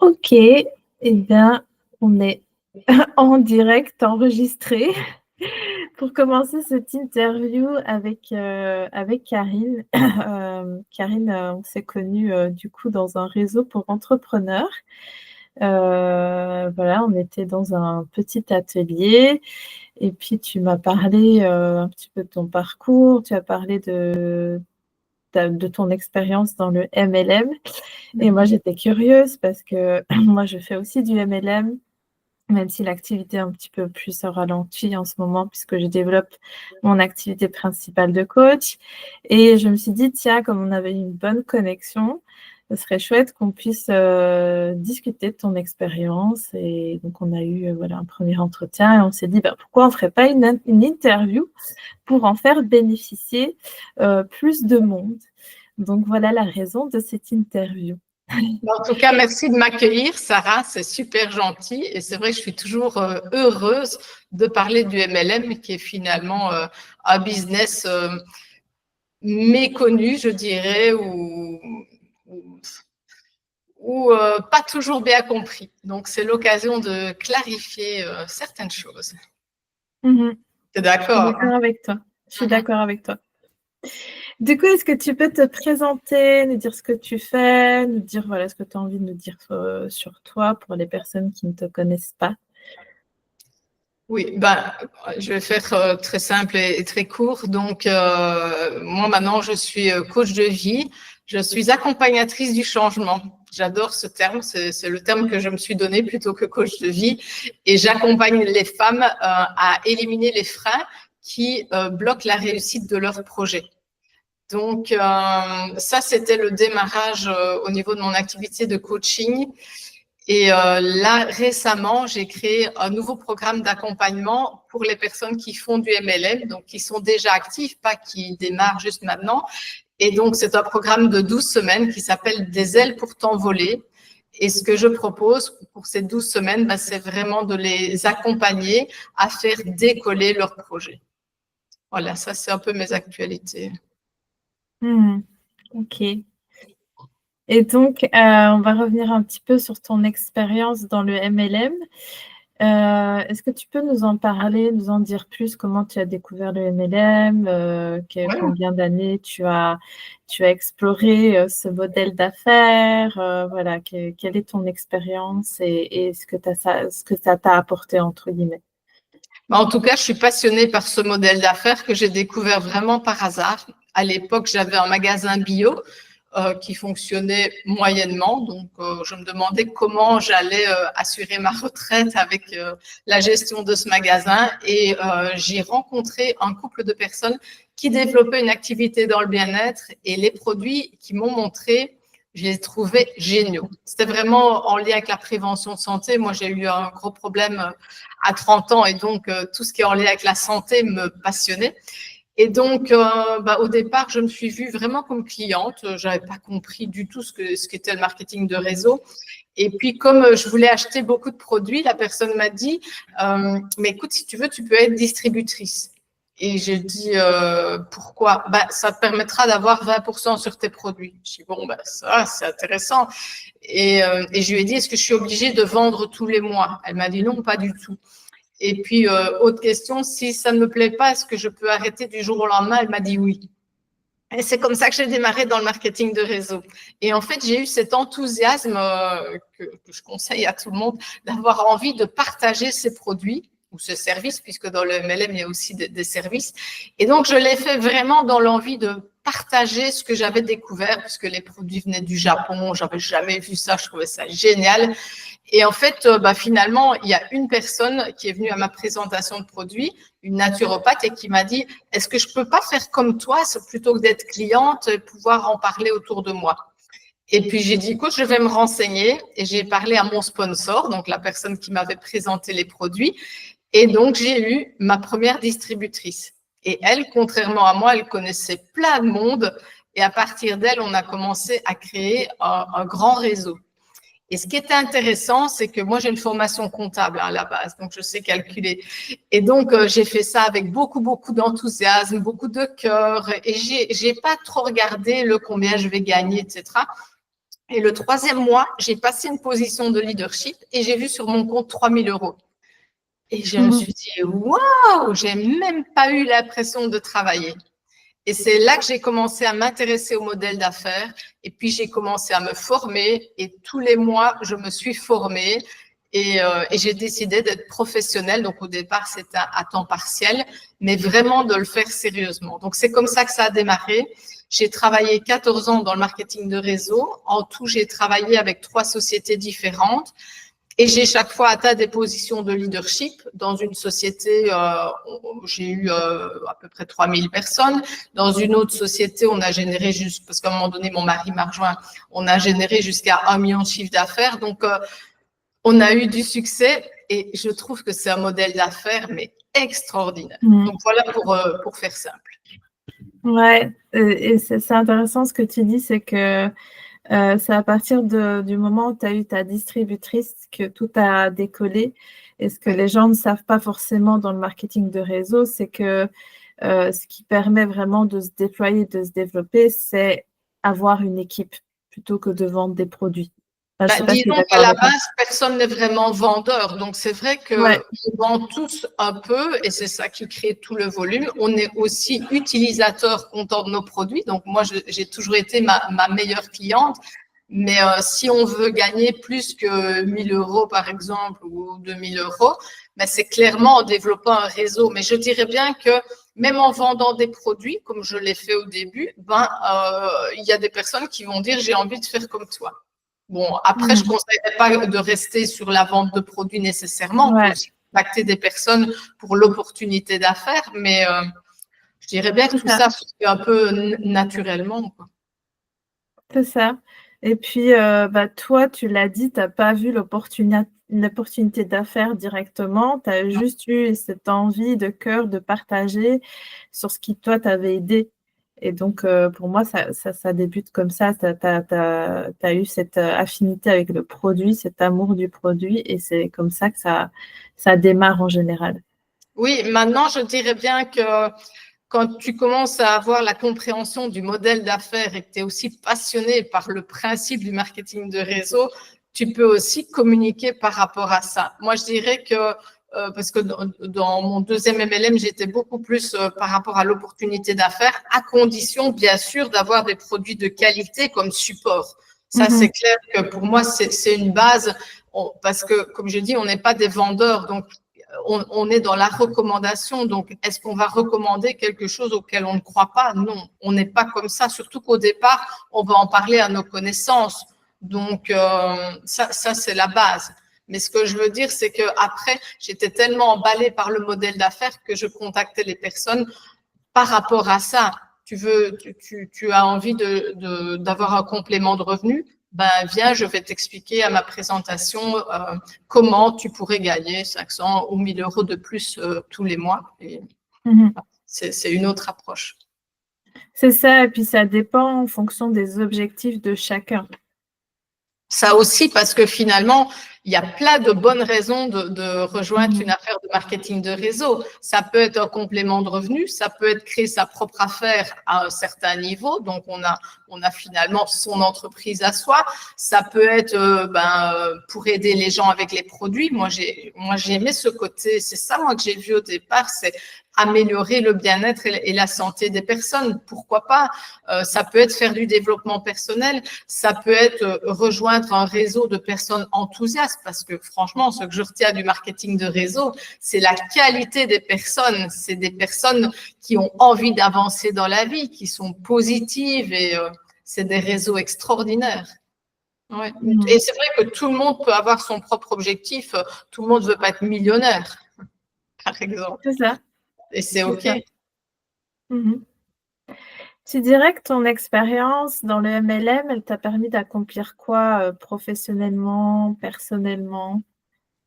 Ok, eh bien, on est en direct enregistré pour commencer cette interview avec Karine. Karine, on s'est connus du coup dans un réseau pour entrepreneurs. Voilà, on était dans un petit atelier et puis tu m'as parlé un petit peu de ton parcours, tu as parlé de ton expérience dans le MLM. Et moi, j'étais curieuse parce que moi, je fais aussi du MLM, même si l'activité est un petit peu plus ralentie en ce moment, puisque je développe mon activité principale de coach. Et je me suis dit, tiens, comme on avait une bonne connexion, ce serait chouette qu'on puisse discuter de ton expérience. Et donc, on a eu voilà, un premier entretien et on s'est dit, pourquoi on ne ferait pas une interview pour en faire bénéficier plus de monde. Donc, voilà la raison de cette interview. En tout cas, merci de m'accueillir, Sarah, c'est super gentil. Et c'est vrai que je suis toujours heureuse de parler du MLM, qui est finalement un business méconnu, je dirais, ou pas toujours bien compris. Donc, c'est l'occasion de clarifier certaines choses. T'es d'accord? Je suis d'accord avec toi. Je suis d'accord avec toi. Du coup, est-ce que tu peux te présenter, nous dire ce que tu fais, nous dire voilà ce que tu as envie de nous dire sur toi pour les personnes qui ne te connaissent pas? Oui, je vais faire très simple et très court. Donc, moi maintenant, je suis coach de vie. Je suis accompagnatrice du changement. J'adore ce terme. C'est le terme que je me suis donné plutôt que coach de vie. Et j'accompagne les femmes à éliminer les freins qui bloquent la réussite de leur projet. Donc, ça, c'était le démarrage au niveau de mon activité de coaching. Et là, récemment, j'ai créé un nouveau programme d'accompagnement pour les personnes qui font du MLM, donc qui sont déjà actives, pas qui démarrent juste maintenant. Et donc, c'est un programme de 12 semaines qui s'appelle « Des ailes pour t'envoler ». Et ce que je propose pour ces 12 semaines, c'est vraiment de les accompagner à faire décoller leur projet. Voilà, ça, c'est un peu mes actualités. Ok. Et donc, on va revenir un petit peu sur ton expérience dans le MLM. Est-ce que tu peux nous en parler, nous en dire plus, comment tu as découvert le MLM, combien d'années tu as exploré ce modèle d'affaires, voilà, quelle est ton expérience et ce que ça t'a apporté, entre guillemets. En tout cas, je suis passionnée par ce modèle d'affaires que j'ai découvert vraiment par hasard. À l'époque, j'avais un magasin bio qui fonctionnait moyennement. Donc, je me demandais comment j'allais assurer ma retraite avec la gestion de ce magasin. Et j'ai rencontré un couple de personnes qui développaient une activité dans le bien-être et les produits qui m'ont montré, je les trouvais géniaux. C'était vraiment en lien avec la prévention de santé. Moi, j'ai eu un gros problème à 30 ans et donc tout ce qui est en lien avec la santé me passionnait. Et donc, au départ, je me suis vue vraiment comme cliente. Je n'avais pas compris du tout ce qu'était le marketing de réseau. Et puis, comme je voulais acheter beaucoup de produits, la personne m'a dit mais écoute, si tu veux, tu peux être distributrice. Et j'ai dit pourquoi? Ça te permettra d'avoir 20% sur tes produits. Je dis ça, c'est intéressant. Et je lui ai dit est-ce que je suis obligée de vendre tous les mois? Elle m'a dit non, pas du tout. Et puis, autre question, si ça ne me plaît pas, est-ce que je peux arrêter du jour au lendemain? Elle m'a dit oui. Et c'est comme ça que j'ai démarré dans le marketing de réseau. Et en fait, j'ai eu cet enthousiasme que je conseille à tout le monde, d'avoir envie de partager ses produits ou ce service, puisque dans le MLM, il y a aussi des services. Et donc, je l'ai fait vraiment dans l'envie de partager ce que j'avais découvert, puisque les produits venaient du Japon, j'avais jamais vu ça, je trouvais ça génial. Et en fait, finalement, il y a une personne qui est venue à ma présentation de produit, une naturopathe, et qui m'a dit « Est-ce que je peux pas faire comme toi, plutôt que d'être cliente, et pouvoir en parler autour de moi ?» Et puis, j'ai dit « Écoute, je vais me renseigner. » Et j'ai parlé à mon sponsor, donc la personne qui m'avait présenté les produits. Et donc, j'ai eu ma première distributrice. Et elle, contrairement à moi, elle connaissait plein de monde. Et à partir d'elle, on a commencé à créer un grand réseau. Et ce qui était intéressant, c'est que moi, j'ai une formation comptable à la base, donc je sais calculer. Et donc, j'ai fait ça avec beaucoup, beaucoup d'enthousiasme, beaucoup de cœur. Et j'ai pas trop regardé le combien je vais gagner, etc. Et le 3e mois, j'ai passé une position de leadership et j'ai vu sur mon compte 3 000 euros. Et je me suis dit, waouh, j'ai même pas eu l'impression de travailler. Et c'est là que j'ai commencé à m'intéresser au modèle d'affaires. Et puis, j'ai commencé à me former. Et tous les mois, je me suis formée. Et j'ai décidé d'être professionnelle. Donc, au départ, c'était à temps partiel, mais vraiment de le faire sérieusement. Donc, c'est comme ça que ça a démarré. J'ai travaillé 14 ans dans le marketing de réseau. En tout, j'ai travaillé avec 3 sociétés différentes. Et j'ai chaque fois atteint des positions de leadership. Dans une société, j'ai eu à peu près 3 000 personnes. Dans une autre société, on a généré juste, parce qu'à un moment donné, mon mari m'a rejoint, on a généré jusqu'à 1 million de chiffre d'affaires. Donc, on a eu du succès et je trouve que c'est un modèle d'affaires, mais extraordinaire. Donc, voilà pour faire simple. Ouais, et c'est intéressant ce que tu dis, c'est que c'est à partir du moment où tu as eu ta distributrice que tout a décollé. Et ce que les gens ne savent pas forcément dans le marketing de réseau, c'est que ce qui permet vraiment de se déployer, de se développer, c'est avoir une équipe plutôt que de vendre des produits. Enfin, je sais pas si tu es Disons d'accord qu'à la avec moi. base, personne n'est vraiment vendeur. Donc, c'est vrai qu'on Ouais. vend tous un peu et c'est ça qui crée tout le volume. On est aussi utilisateur content de nos produits. Donc, moi, j'ai toujours été ma meilleure cliente. Mais si on veut gagner plus que 1 000 euros, par exemple, ou 2 000 euros, ben, c'est clairement en développant un réseau. Mais je dirais bien que même en vendant des produits, comme je l'ai fait au début, il y a des personnes qui vont dire « j'ai envie de faire comme toi ». Bon, après, je ne conseillerais pas de rester sur la vente de produits nécessairement. On peut aussi contacter des personnes pour l'opportunité d'affaires, mais je dirais bien que tout ça se fait un peu naturellement, quoi. C'est ça. Et puis, toi, tu l'as dit, tu n'as pas vu l'opportunité d'affaires directement. Tu as juste eu cette envie de cœur de partager sur ce qui, toi, t'avait aidé. Et donc, pour moi, ça débute comme ça. Tu as eu cette affinité avec le produit, cet amour du produit. Et c'est comme ça que ça démarre en général. Oui, maintenant, je dirais bien que quand tu commences à avoir la compréhension du modèle d'affaires et que tu es aussi passionné par le principe du marketing de réseau, tu peux aussi communiquer par rapport à ça. Moi, je dirais que, parce que dans mon 2e MLM, j'étais beaucoup plus par rapport à l'opportunité d'affaires, à condition, bien sûr, d'avoir des produits de qualité comme support. Ça, c'est clair que pour moi, c'est une base, parce que, comme je dis, on n'est pas des vendeurs, donc on est dans la recommandation. Donc, est-ce qu'on va recommander quelque chose auquel on ne croit pas? Non, on n'est pas comme ça. Surtout qu'au départ, on va en parler à nos connaissances. Donc, ça c'est la base. Mais ce que je veux dire, c'est qu'après, j'étais tellement emballée par le modèle d'affaires que je contactais les personnes par rapport à ça. Tu as envie d'avoir un complément de revenu? Ben, viens, je vais t'expliquer à ma présentation comment tu pourrais gagner 500 ou 1 000 euros de plus tous les mois. C'est une autre approche. C'est ça, et puis ça dépend en fonction des objectifs de chacun. Ça aussi, parce que finalement, il y a plein de bonnes raisons de rejoindre une affaire de marketing de réseau. Ça peut être un complément de revenu, ça peut être créer sa propre affaire à un certain niveau. Donc, on a finalement son entreprise à soi. Ça peut être pour aider les gens avec les produits. Moi, j'ai aimé ce côté. C'est ça, moi, que j'ai vu au départ, c'est améliorer le bien-être et la santé des personnes. Pourquoi pas? Ça peut être faire du développement personnel. Ça peut être rejoindre un réseau de personnes enthousiastes, parce que franchement, ce que je retiens du marketing de réseau, c'est la qualité des personnes. C'est des personnes qui ont envie d'avancer dans la vie, qui sont positives, et c'est des réseaux extraordinaires. Ouais. Et c'est vrai que tout le monde peut avoir son propre objectif. Tout le monde ne veut pas être millionnaire, par exemple. C'est ça. Et c'est OK. Tu dirais que ton expérience dans le MLM, elle t'a permis d'accomplir quoi professionnellement, personnellement?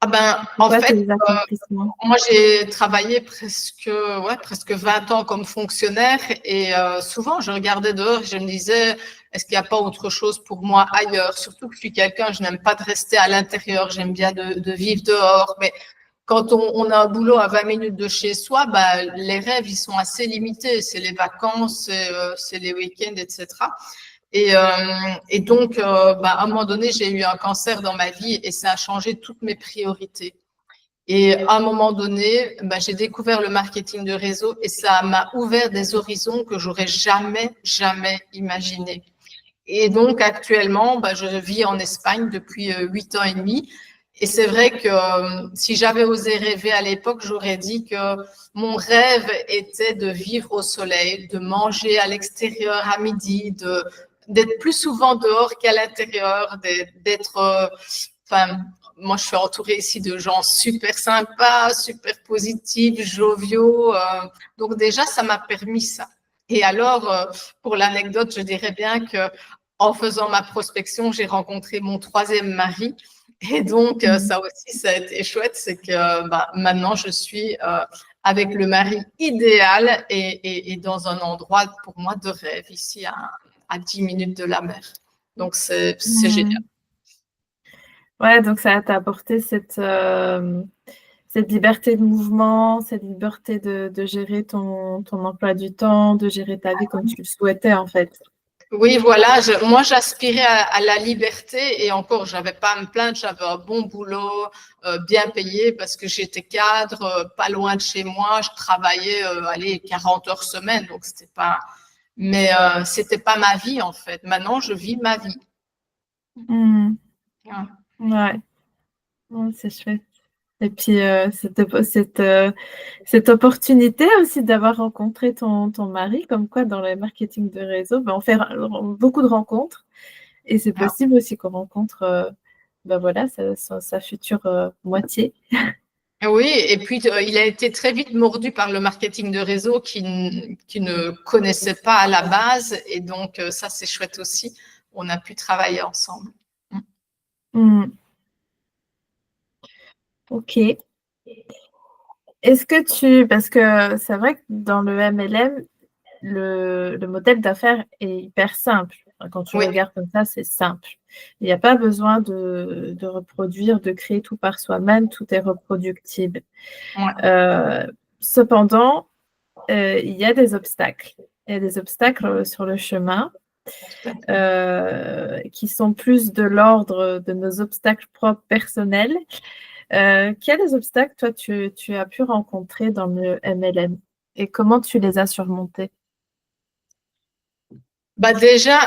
En Quoi fait, tes accomplissements? moi, j'ai travaillé presque 20 ans comme fonctionnaire, et souvent, je regardais dehors et je me disais, est-ce qu'il n'y a pas autre chose pour moi ailleurs? Surtout que je suis quelqu'un, je n'aime pas de rester à l'intérieur, j'aime bien de vivre dehors. Mais quand on a un boulot à 20 minutes de chez soi, les rêves, ils sont assez limités. C'est les vacances, c'est les week-ends, etc. Et donc, à un moment donné, j'ai eu un cancer dans ma vie et ça a changé toutes mes priorités. Et à un moment donné, j'ai découvert le marketing de réseau et ça m'a ouvert des horizons que j'aurais jamais imaginé. Et donc, actuellement, je vis en Espagne depuis 8 ans et demi. Et c'est vrai que si j'avais osé rêver à l'époque, j'aurais dit que mon rêve était de vivre au soleil, de manger à l'extérieur à midi, d'être plus souvent dehors qu'à l'intérieur, d'être, moi, je suis entourée ici de gens super sympas, super positifs, joviaux. Donc déjà, ça m'a permis ça. Et alors, pour l'anecdote, je dirais bien que en faisant ma prospection, j'ai rencontré mon troisième mari. Et donc, ça aussi, ça a été chouette, c'est que maintenant, je suis avec le mari idéal et dans un endroit pour moi de rêve, ici à 10 minutes de la mer. Donc, c'est génial. Ouais, donc ça t'a apporté cette liberté de mouvement, cette liberté de gérer ton emploi du temps, de gérer ta vie comme tu le souhaitais en fait. Oui, voilà, moi j'aspirais à la liberté et encore, j'avais pas à me plaindre, j'avais un bon boulot, bien payé parce que j'étais cadre, pas loin de chez moi, je travaillais, 40 heures semaine, donc c'était pas ma vie en fait. Maintenant, je vis ma vie. Ouais. Ouais, ouais, c'est chouette. Et puis, cette opportunité aussi d'avoir rencontré ton mari, comme quoi dans le marketing de réseau, on fait beaucoup de rencontres et c'est possible aussi qu'on rencontre voilà, sa future moitié. Oui, et puis il a été très vite mordu par le marketing de réseau qui ne connaissait pas à la base et donc ça c'est chouette aussi. On a pu travailler ensemble. Ok. Parce que c'est vrai que dans le MLM, le modèle d'affaires est hyper simple. Quand tu Oui. regardes comme ça, c'est simple. Il n'y a pas besoin de reproduire, de créer tout par soi-même, tout est reproductible. Ouais. Cependant, il y a des obstacles. Il y a des obstacles sur le chemin qui sont plus de l'ordre de nos obstacles propres personnels. Quels obstacles, toi, tu as pu rencontrer dans le MLM et comment tu les as surmontés? Déjà,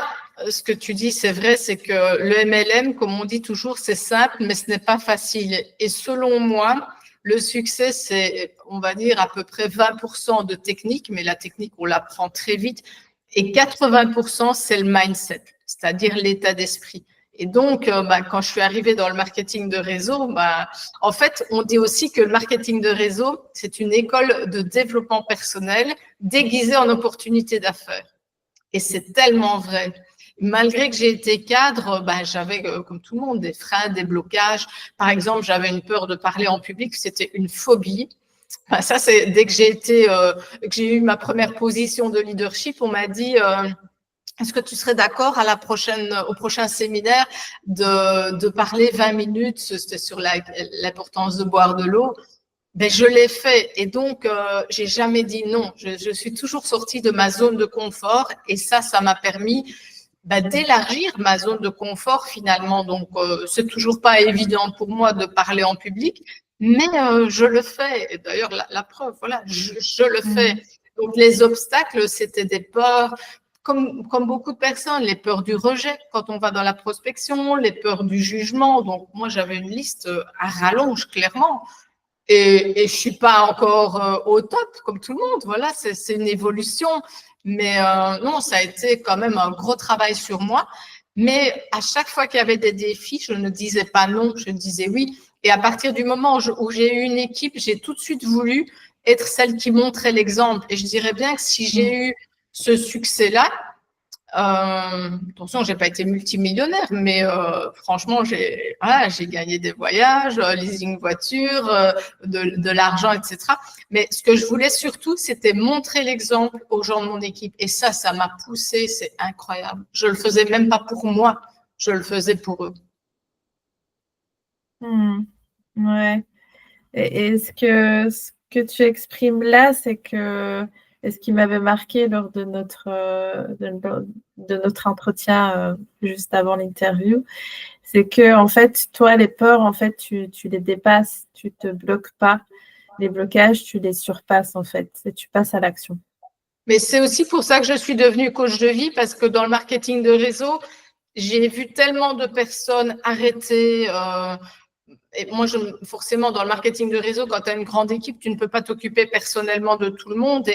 ce que tu dis, c'est vrai, c'est que le MLM, comme on dit toujours, c'est simple, mais ce n'est pas facile. Et selon moi, le succès, c'est, on va dire, à peu près 20% de technique, mais la technique, on l'apprend très vite. Et 80%, c'est le mindset, c'est-à-dire l'état d'esprit. Et donc, quand je suis arrivée dans le marketing de réseau, en fait, on dit aussi que le marketing de réseau, c'est une école de développement personnel déguisée en opportunité d'affaires. Et c'est tellement vrai. Malgré que j'ai été cadre, j'avais, comme tout le monde, des freins, des blocages. Par exemple, j'avais une peur de parler en public, c'était une phobie. Ça, c'est dès que que j'ai eu ma première position de leadership, on m'a dit est-ce que tu serais d'accord au prochain séminaire de parler 20 minutes, c'était sur l'importance de boire de l'eau. Je l'ai fait et donc j'ai jamais dit non. Je suis toujours sortie de ma zone de confort et ça m'a permis d'élargir ma zone de confort finalement. Donc c'est toujours pas évident pour moi de parler en public, mais je le fais. Et d'ailleurs la preuve, voilà, je le fais. Donc les obstacles, c'était des peurs. Comme beaucoup de personnes, les peurs du rejet quand on va dans la prospection, les peurs du jugement. Donc moi j'avais une liste à rallonge clairement. Et je suis pas encore au top comme tout le monde. Voilà, c'est une évolution. Mais non, ça a été quand même un gros travail sur moi. Mais à chaque fois qu'il y avait des défis, je ne disais pas non, je disais oui. Et à partir du moment où j'ai eu une équipe, j'ai tout de suite voulu être celle qui montrait l'exemple. Et je dirais bien que si j'ai eu ce succès-là, attention, j'ai pas été multimillionnaire, mais franchement, j'ai gagné des voyages, leasing voiture, de l'argent, etc. Mais ce que je voulais surtout, c'était montrer l'exemple aux gens de mon équipe. Et ça m'a poussé, c'est incroyable. Je le faisais même pas pour moi, je le faisais pour eux. Ouais. Et ce que tu exprimes là, c'est que Et ce qui m'avait marqué lors de notre entretien juste avant l'interview, c'est que en fait, toi, les peurs, en fait, tu les dépasses, tu te bloques pas. Les blocages, tu les surpasses en fait, et tu passes à l'action. Mais c'est aussi pour ça que je suis devenue coach de vie, parce que dans le marketing de réseau, j'ai vu tellement de personnes arrêter. Et moi, forcément, dans le marketing de réseau, quand tu as une grande équipe, tu ne peux pas t'occuper personnellement de tout le monde.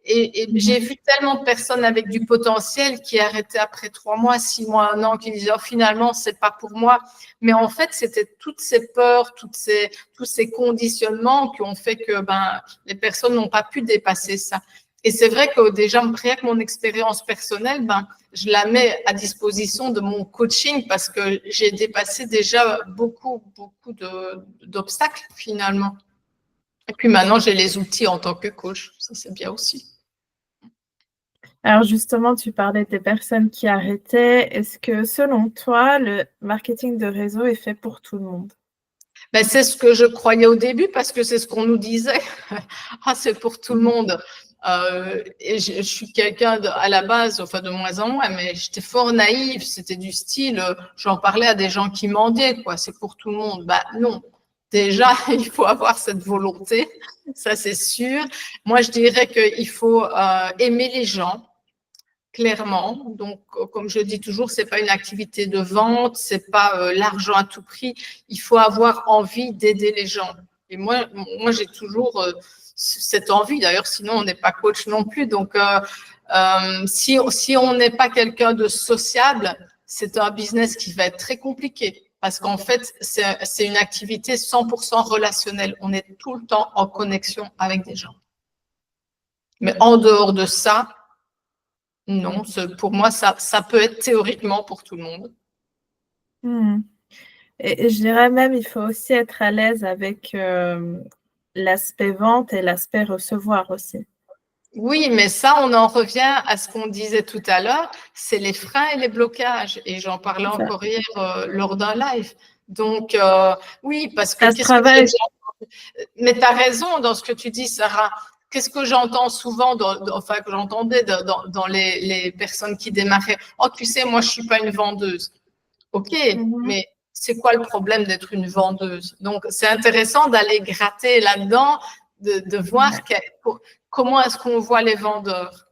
Et j'ai vu tellement de personnes avec du potentiel qui arrêtaient après 3 mois, 6 mois, 1 an, qui disaient oh, finalement, c'est pas pour moi. Mais en fait, c'était toutes ces peurs, tous ces conditionnements qui ont fait que les personnes n'ont pas pu dépasser ça. Et c'est vrai que déjà, rien que mon expérience personnelle, je la mets à disposition de mon coaching, parce que j'ai dépassé déjà beaucoup d'obstacles finalement. Et puis maintenant, j'ai les outils en tant que coach. Ça, c'est bien aussi. Alors justement, tu parlais des personnes qui arrêtaient. Est-ce que selon toi, le marketing de réseau est fait pour tout le monde? C'est ce que je croyais au début, parce que c'est ce qu'on nous disait. Ah, c'est pour tout le monde. Et je suis quelqu'un à la base, enfin de moins en moins, mais j'étais fort naïve. C'était du style, j'en parlais à des gens qui mendiaient, quoi. C'est pour tout le monde. Non. Déjà, il faut avoir cette volonté, ça c'est sûr. Moi, je dirais qu'il faut aimer les gens. Clairement. Donc, comme je dis toujours, c'est pas une activité de vente, c'est pas l'argent à tout prix. Il faut avoir envie d'aider les gens. Et moi j'ai toujours cette envie. D'ailleurs, sinon, on n'est pas coach non plus. Donc, si on n'est pas quelqu'un de sociable, c'est un business qui va être très compliqué. Parce qu'en fait, c'est une activité 100% relationnelle. On est tout le temps en connexion avec des gens. Mais en dehors de ça, non, pour moi, ça peut être théoriquement pour tout le monde. Et je dirais même, il faut aussi être à l'aise avec l'aspect vente et l'aspect recevoir aussi. Oui, mais ça, on en revient à ce qu'on disait tout à l'heure, c'est les freins et les blocages. Et j'en parlais encore hier lors d'un live. Donc, oui, parce que… Mais tu as raison dans ce que tu dis, Sarah. Qu'est-ce que j'entends souvent, que j'entendais dans les personnes qui démarraient? Oh, tu sais, moi, je ne suis pas une vendeuse. OK, mais c'est quoi le problème d'être une vendeuse? Donc, c'est intéressant d'aller gratter là-dedans, de voir comment est-ce qu'on voit les vendeurs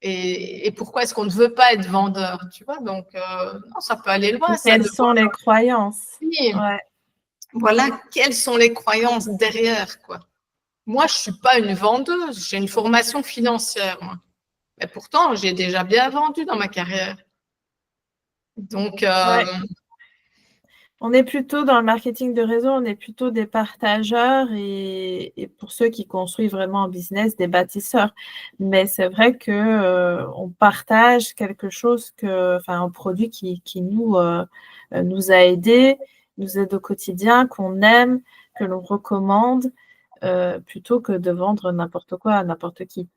et pourquoi est-ce qu'on ne veut pas être vendeur, tu vois? Donc, non, ça peut aller loin. Quelles sont les croyances? Oui. Ouais. Voilà, quelles sont les croyances derrière, quoi. Moi, je ne suis pas une vendeuse, j'ai une formation financière, moi. Mais pourtant, j'ai déjà bien vendu dans ma carrière. Donc, on est plutôt dans le marketing de réseau, on est plutôt des partageurs et pour ceux qui construisent vraiment un business, des bâtisseurs. Mais c'est vrai que on partage quelque chose un produit qui nous a aidés, nous aide au quotidien, qu'on aime, que l'on recommande, plutôt que de vendre n'importe quoi à n'importe qui.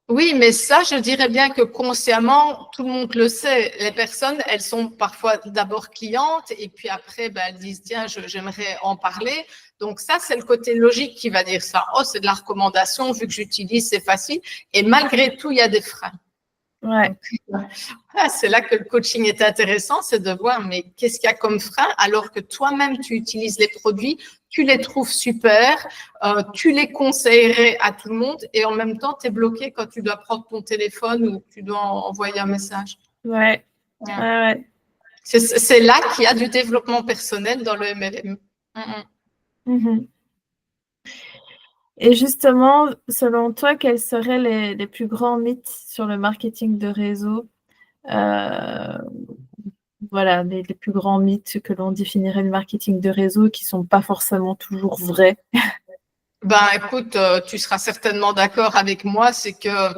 Oui, mais ça, je dirais bien que consciemment, tout le monde le sait. Les personnes, elles sont parfois d'abord clientes et puis après, elles disent, tiens, j'aimerais en parler. Donc ça, c'est le côté logique qui va dire ça. Oh, c'est de la recommandation, vu que j'utilise, c'est facile. Et malgré tout, il y a des freins. Ouais. C'est là que le coaching est intéressant, c'est de voir, mais qu'est-ce qu'il y a comme frein alors que toi-même, tu utilises les produits, tu les trouves super, tu les conseillerais à tout le monde et en même temps, tu es bloqué quand tu dois prendre ton téléphone ou tu dois envoyer un message. Ouais. C'est là qu'il y a du développement personnel dans le MLM. Et justement, selon toi, quels seraient les plus grands mythes sur le marketing de réseau? Voilà, les plus grands mythes que l'on définirait le marketing de réseau qui ne sont pas forcément toujours vrais. Écoute, tu seras certainement d'accord avec moi, c'est que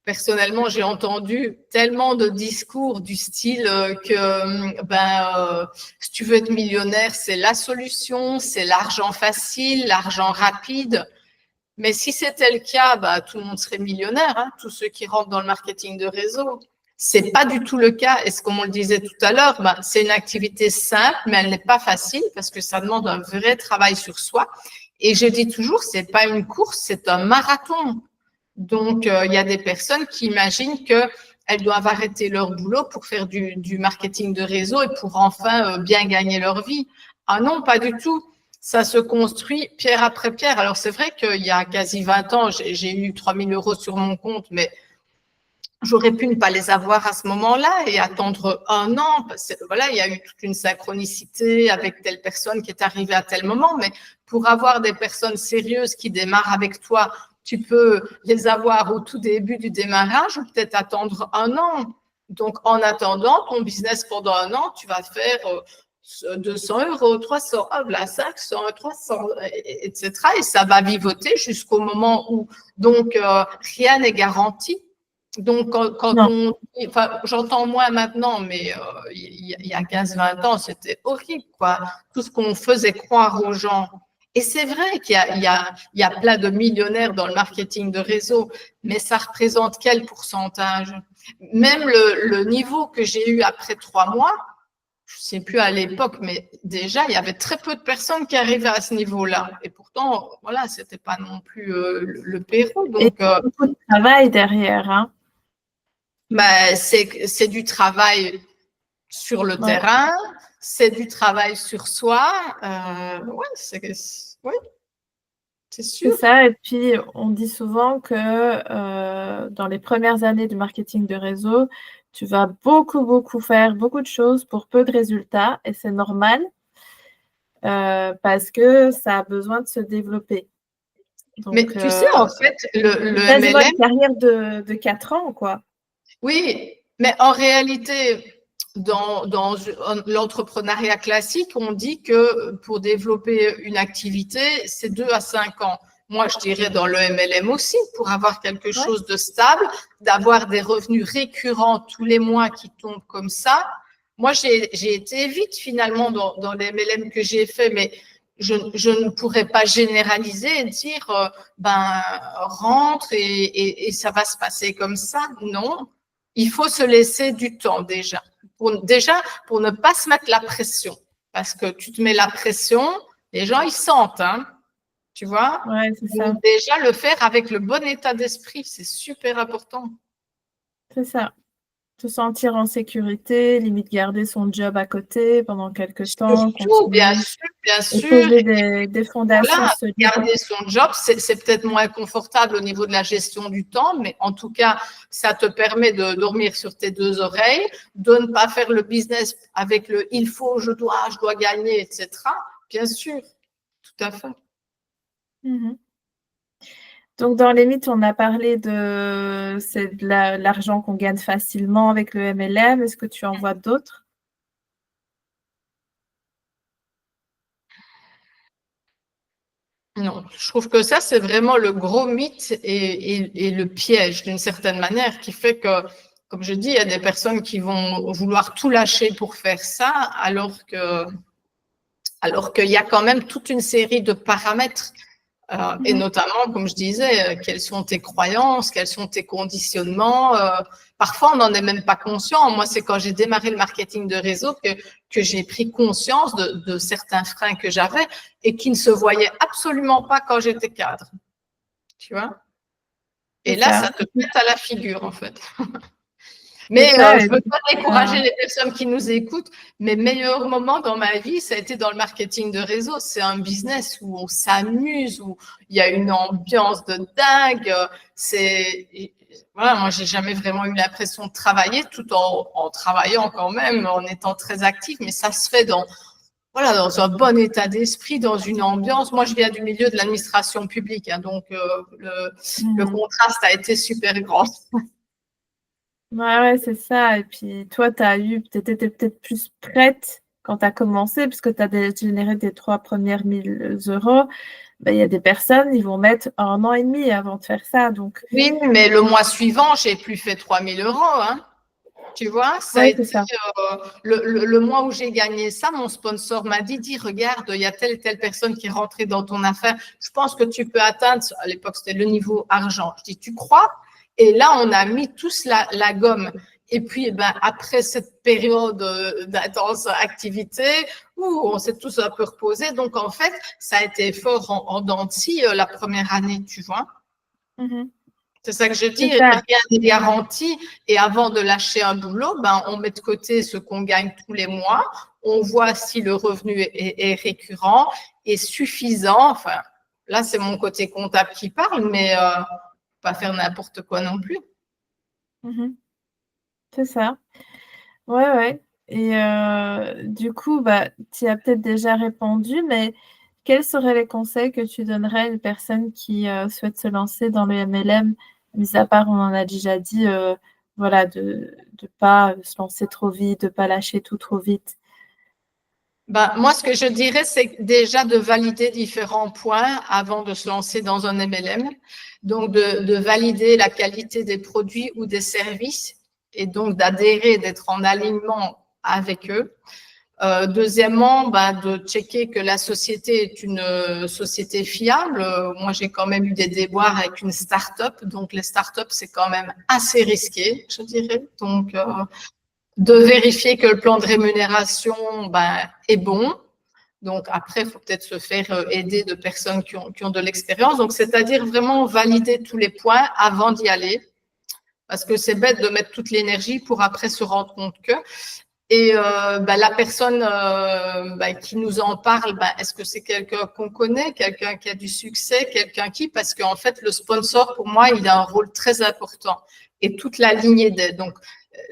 personnellement, j'ai entendu tellement de discours du style que si tu veux être millionnaire, c'est la solution, c'est l'argent facile, l'argent rapide. Mais si c'était le cas, tout le monde serait millionnaire, hein, tous ceux qui rentrent dans le marketing de réseau. C'est pas du tout le cas. Et comme on le disait tout à l'heure, c'est une activité simple, mais elle n'est pas facile parce que ça demande un vrai travail sur soi. Et je dis toujours, c'est pas une course, c'est un marathon. Donc, il y a des personnes qui imaginent qu'elles doivent arrêter leur boulot pour faire du marketing de réseau et pour enfin bien gagner leur vie. Ah non, pas du tout. Ça se construit pierre après pierre. Alors, c'est vrai qu'il y a quasi 20 ans, j'ai eu 3 000 € sur mon compte, mais j'aurais pu ne pas les avoir à ce moment-là et attendre un an. Parce que, voilà, il y a eu toute une synchronicité avec telle personne qui est arrivée à tel moment. Mais pour avoir des personnes sérieuses qui démarrent avec toi, tu peux les avoir au tout début du démarrage ou peut-être attendre un an. Donc, en attendant ton business pendant un an, tu vas faire 200 €, 300, là, 500, 300, etc. Et ça va vivoter jusqu'au moment où, donc, rien n'est garanti. Donc, enfin, j'entends moins maintenant, mais il y a 15-20 ans, c'était horrible, quoi. Tout ce qu'on faisait croire aux gens. Et c'est vrai qu'il y a plein de millionnaires dans le marketing de réseau, mais ça représente quel pourcentage? Même le niveau que j'ai eu après 3 mois, je ne sais plus à l'époque, mais déjà, il y avait très peu de personnes qui arrivaient à ce niveau-là. Et pourtant, voilà, ce n'était pas non plus le Pérou. Donc, beaucoup de travail derrière, hein. Ben, c'est du travail sur le terrain, c'est du travail sur soi. Ouais, c'est sûr. C'est ça, et puis on dit souvent que dans les premières années du marketing de réseau, tu vas beaucoup faire beaucoup de choses pour peu de résultats, et c'est normal parce que ça a besoin de se développer. Donc, mais tu sais, en fait, le quasiment MLM… une carrière de 4 ans, quoi. Oui, mais en réalité, dans l'entrepreneuriat classique, on dit que pour développer une activité, c'est 2 à 5 ans. Moi, je dirais dans le MLM aussi, pour avoir quelque chose de stable, d'avoir des revenus récurrents tous les mois qui tombent comme ça. Moi, j'ai été vite finalement dans les MLM que j'ai fait, mais je ne pourrais pas généraliser et dire, ben, rentre et ça va se passer comme ça. Non. Il faut se laisser du temps déjà pour ne pas se mettre la pression. Parce que tu te mets la pression, les gens, ils sentent, hein, tu vois. Ouais, c'est ça. Donc, déjà, le faire avec le bon état d'esprit, c'est super important. C'est ça. Se sentir en sécurité, limite garder son job à côté pendant quelques temps, Surtout, bien continuer. sûr, bien Et sûr. poser des fondations Voilà, solides. garder son job, c'est peut-être moins confortable au niveau de la gestion du temps, mais en tout cas, ça te permet de dormir sur tes 2 oreilles, de ne pas faire le business avec le il faut, je dois gagner, etc. Bien sûr, tout à fait. Mhm. Donc, dans les mythes, on a parlé c'est de l'argent qu'on gagne facilement avec le MLM. Est-ce que tu en vois d'autres? Non, je trouve que ça, c'est vraiment le gros mythe et le piège d'une certaine manière qui fait que, comme je dis, il y a des personnes qui vont vouloir tout lâcher pour faire ça, alors qu'il y a quand même toute une série de paramètres. Et notamment, comme je disais, quelles sont tes croyances, quels sont tes conditionnements. Parfois, on n'en est même pas conscient. Moi, c'est quand j'ai démarré le marketing de réseau que j'ai pris conscience de certains freins que j'avais et qui ne se voyaient absolument pas quand j'étais cadre. Tu vois? Et là, ça te pète à la figure, en fait. Mais je ne veux pas décourager les personnes qui nous écoutent. Mes meilleurs moments dans ma vie, ça a été dans le marketing de réseau. C'est un business où on s'amuse, où il y a une ambiance de dingue. Voilà, moi, j'ai jamais vraiment eu l'impression de travailler tout en travaillant quand même, en étant très active. Mais ça se fait dans un bon état d'esprit, dans une ambiance. Moi, je viens du milieu de l'administration publique, hein, donc le contraste a été super grand. Ouais, c'est ça. Et puis, toi, tu étais peut-être plus prête quand tu as commencé, puisque tu as généré tes 3 premières 1 000 €. Ben, il y a des personnes, ils vont mettre 1 an et demi avant de faire ça. Donc… Oui, mais le mois suivant, j'ai plus fait 3 000 €. Hein. Tu vois, ça a été le mois où j'ai gagné ça, mon sponsor m'a dit, regarde, il y a telle et telle personne qui est rentrée dans ton affaire. Je pense que tu peux atteindre, à l'époque, c'était le niveau argent. Je dis, tu crois? Et là, on a mis tous la gomme. Et puis, après cette période d'intense activité, on s'est tous un peu reposés. Donc, en fait, ça a été fort en dents de scie la première année, tu vois. C'est ça que je dis, C'est ça. rien n'est garanti. Et avant de lâcher un boulot, on met de côté ce qu'on gagne tous les mois. On voit si le revenu est récurrent et suffisant. Enfin, là, c'est mon côté comptable qui parle, mais pas faire n'importe quoi non plus. Mhm. C'est ça. Ouais, ouais. Et du coup, tu y as peut-être déjà répondu, mais quels seraient les conseils que tu donnerais à une personne qui souhaite se lancer dans le MLM, mis à part, on en a déjà dit, voilà, de ne pas se lancer trop vite, de ne pas lâcher tout trop vite. Moi, ce que je dirais, c'est déjà de valider différents points avant de se lancer dans un MLM. Donc, de valider la qualité des produits ou des services et donc d'adhérer, d'être en alignement avec eux. Deuxièmement, de checker que la société est une société fiable. Moi, j'ai quand même eu des déboires avec une start-up. Donc, les start-up, c'est quand même assez risqué, je dirais. Donc, de vérifier que le plan de rémunération est bon. Donc, après, il faut peut-être se faire aider de personnes qui ont de l'expérience. Donc, c'est-à-dire vraiment valider tous les points avant d'y aller. Parce que c'est bête de mettre toute l'énergie pour après se rendre compte que. Et la personne qui nous en parle, est-ce que c'est quelqu'un qu'on connaît, quelqu'un qui a du succès, quelqu'un qui… Parce qu'en fait, le sponsor, pour moi, il a un rôle très important. Et toute la lignée d'aide. Donc,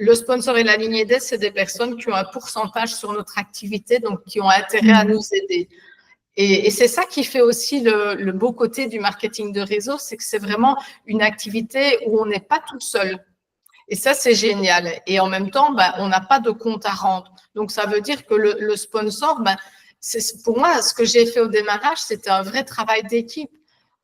le sponsor et la lignée d'aide, c'est des personnes qui ont un pourcentage sur notre activité, donc qui ont intérêt à nous aider. Et c'est ça qui fait aussi le beau côté du marketing de réseau, c'est que c'est vraiment une activité où on n'est pas tout seul. Et ça, c'est génial. Et en même temps, on n'a pas de compte à rendre. Donc, ça veut dire que le sponsor, pour moi, ce que j'ai fait au démarrage, c'était un vrai travail d'équipe.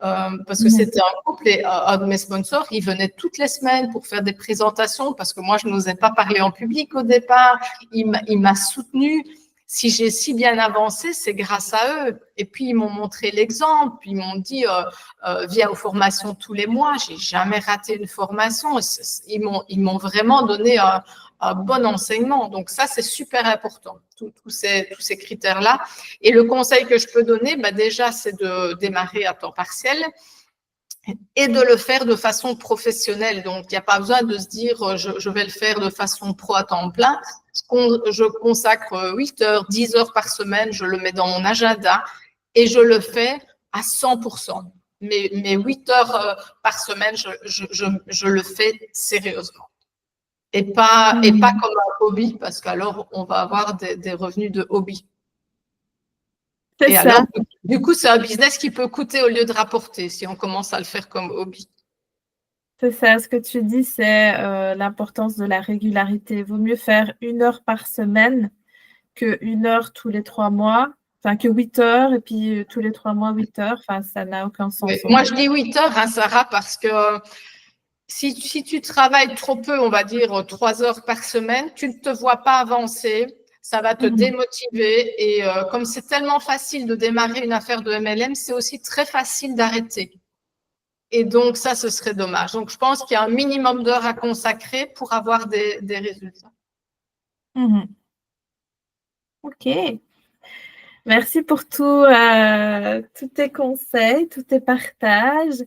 Parce que c'était un couple et un de mes sponsors, il venait toutes les semaines pour faire des présentations parce que moi, je n'osais pas parler en public au départ. Il m'a soutenu. Si j'ai si bien avancé, c'est grâce à eux. Et puis, ils m'ont montré l'exemple. Ils m'ont dit, viens aux formations tous les mois. J'ai jamais raté une formation. Ils m'ont vraiment donné un bon enseignement. Donc, ça, c'est super important, tous ces critères-là. Et le conseil que je peux donner, déjà, c'est de démarrer à temps partiel et de le faire de façon professionnelle. Donc, il n'y a pas besoin de se dire, je vais le faire de façon pro à temps plein. Je consacre 8 heures, 10 heures par semaine, je le mets dans mon agenda et je le fais à 100%. Mes 8 heures par semaine, je le fais sérieusement. Et pas comme un hobby, parce qu'alors, on va avoir des revenus de hobby. C'est Et ça. alors, du coup, c'est un business qui peut coûter au lieu de rapporter si on commence à le faire comme hobby. C'est ça, ce que tu dis, c'est l'importance de la régularité. Il vaut mieux faire 1 heure par semaine que 1 heure tous les 3 mois, enfin que 8 heures et puis tous les 3 mois 8 heures. Enfin, ça n'a aucun sens. Oui. Moi, je dis 8 heures, Sarah, parce que si tu travailles trop peu, on va dire 3 heures par semaine, tu ne te vois pas avancer, ça va te démotiver. Et comme c'est tellement facile de démarrer une affaire de MLM, c'est aussi très facile d'arrêter. Et donc, ça, ce serait dommage. Donc, je pense qu'il y a un minimum d'heures à consacrer pour avoir des résultats. Ok. Merci pour tous tes conseils, tous tes partages.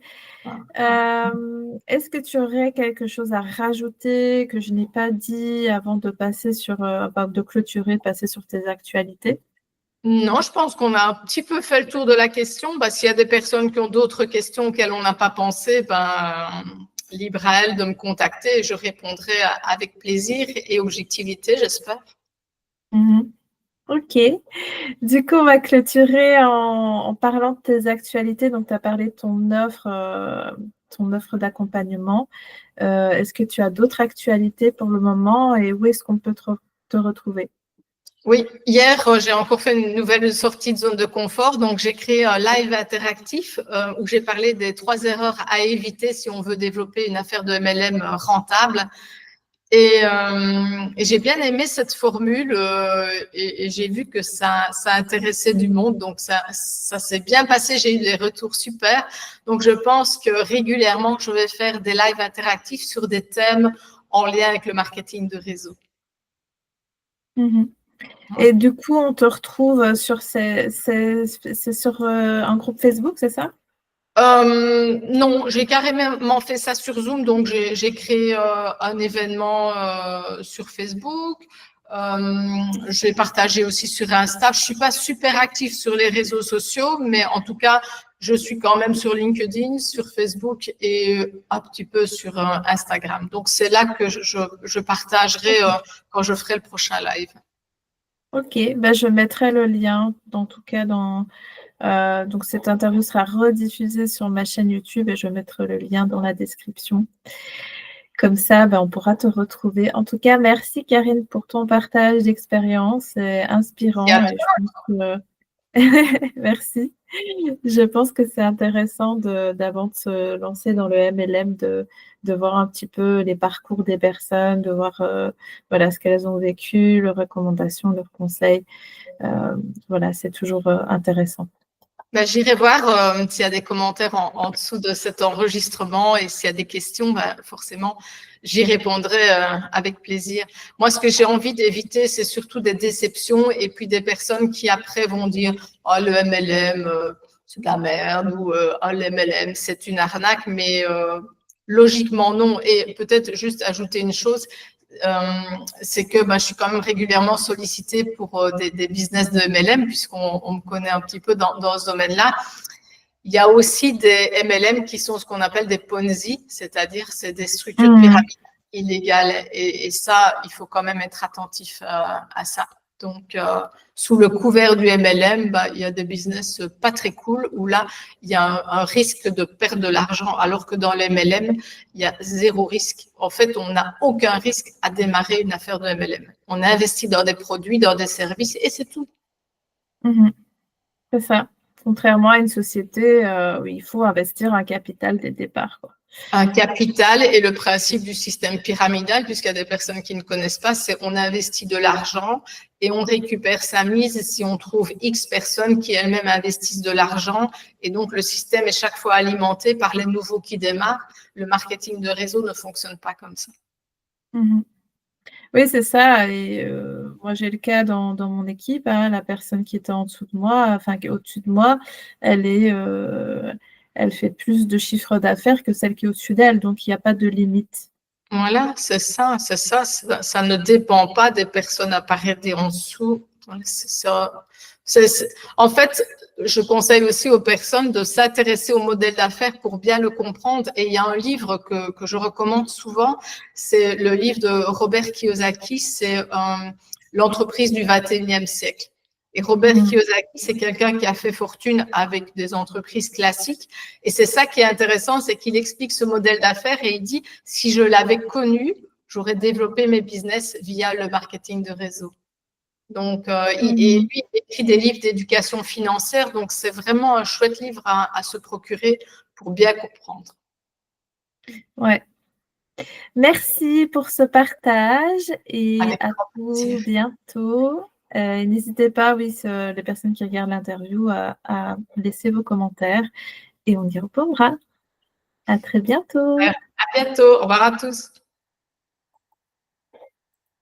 Est-ce que tu aurais quelque chose à rajouter que je n'ai pas dit avant de passer de clôturer, de passer sur tes actualités? Non, je pense qu'on a un petit peu fait le tour de la question. S'il y a des personnes qui ont d'autres questions auxquelles on n'a pas pensé, libre à elles de me contacter et je répondrai avec plaisir et objectivité, j'espère. Ok. Du coup, on va clôturer en parlant de tes actualités. Donc, tu as parlé de ton offre d'accompagnement. Est-ce que tu as d'autres actualités pour le moment et où est-ce qu'on peut te retrouver? Oui, hier, j'ai encore fait une nouvelle sortie de zone de confort. Donc, j'ai créé un live interactif où j'ai parlé des 3 erreurs à éviter si on veut développer une affaire de MLM rentable. Et j'ai bien aimé cette formule et j'ai vu que ça intéressait du monde. Donc, ça s'est bien passé. J'ai eu des retours super. Donc, je pense que régulièrement, je vais faire des lives interactifs sur des thèmes en lien avec le marketing de réseau. Et du coup, on te retrouve sur un groupe Facebook, c'est ça? Non, j'ai carrément fait ça sur Zoom, donc j'ai créé un événement sur Facebook. J'ai partagé aussi sur Insta. Je suis pas super active sur les réseaux sociaux, mais en tout cas, je suis quand même sur LinkedIn, sur Facebook et un petit peu sur Instagram. Donc c'est là que je partagerai quand je ferai le prochain live. Ok, ben, je mettrai le lien, en tout cas, donc cette interview sera rediffusée sur ma chaîne YouTube et je mettrai le lien dans la description. Comme ça, ben, on pourra te retrouver. En tout cas, merci Karine pour ton partage d'expérience. C'est inspirant et je pense que... Merci. Je pense que c'est intéressant d'avant de se lancer dans le MLM, de voir un petit peu les parcours des personnes, de voir voilà, ce qu'elles ont vécu, leurs recommandations, leurs conseils. Voilà, c'est toujours intéressant. Ben, j'irai voir s'il y a des commentaires en dessous de cet enregistrement et s'il y a des questions, ben, forcément, j'y répondrai avec plaisir. Moi, ce que j'ai envie d'éviter, c'est surtout des déceptions et puis des personnes qui après vont dire « Oh, le MLM, c'est de la merde » ou « Oh, le MLM, c'est une arnaque », mais logiquement non. Et peut-être juste ajouter une chose, c'est que je suis quand même régulièrement sollicitée pour des business de MLM, puisqu'on me connaît un petit peu dans ce domaine-là. Il y a aussi des MLM qui sont ce qu'on appelle des Ponzi, c'est-à-dire c'est des structures pyramidales illégales. Et ça, il faut quand même être attentif à ça. Donc, sous le couvert du MLM, il y a des business pas très cool où là, il y a un risque de perdre de l'argent, alors que dans les MLM, il y a zéro risque. En fait, on n'a aucun risque à démarrer une affaire de MLM. On investit dans des produits, dans des services et c'est tout. C'est ça. Contrairement à une société où il faut investir un capital dès le départ, quoi. Un capital et le principe du système pyramidal, puisqu'il y a des personnes qui ne connaissent pas, c'est on investit de l'argent et on récupère sa mise si on trouve X personnes qui elles-mêmes investissent de l'argent. Et donc, le système est chaque fois alimenté par les nouveaux qui démarrent. Le marketing de réseau ne fonctionne pas comme ça. Oui, c'est ça. Et moi, j'ai le cas dans mon équipe. La personne qui était en dessous de moi, enfin, qui est au-dessus de moi, elle fait plus de chiffre d'affaires que celle qui est au-dessus d'elle. Donc, il n'y a pas de limite. Voilà, c'est ça. Ça ne dépend pas des personnes apparaître en dessous. C'est ça. En fait, je conseille aussi aux personnes de s'intéresser au modèle d'affaires pour bien le comprendre. Et il y a un livre que je recommande souvent, c'est le livre de Robert Kiyosaki, c'est L'entreprise du 21e siècle. Et Robert Kiyosaki, c'est quelqu'un qui a fait fortune avec des entreprises classiques. Et c'est ça qui est intéressant, c'est qu'il explique ce modèle d'affaires et il dit, si je l'avais connu, j'aurais développé mes business via le marketing de réseau. Donc, et lui, il écrit des livres d'éducation financière, donc c'est vraiment un chouette livre à se procurer pour bien comprendre. Ouais. Merci pour ce partage et à tout bientôt. N'hésitez pas, oui, les personnes qui regardent l'interview, à laisser vos commentaires et on y répondra. À très bientôt. À bientôt. Au revoir à tous.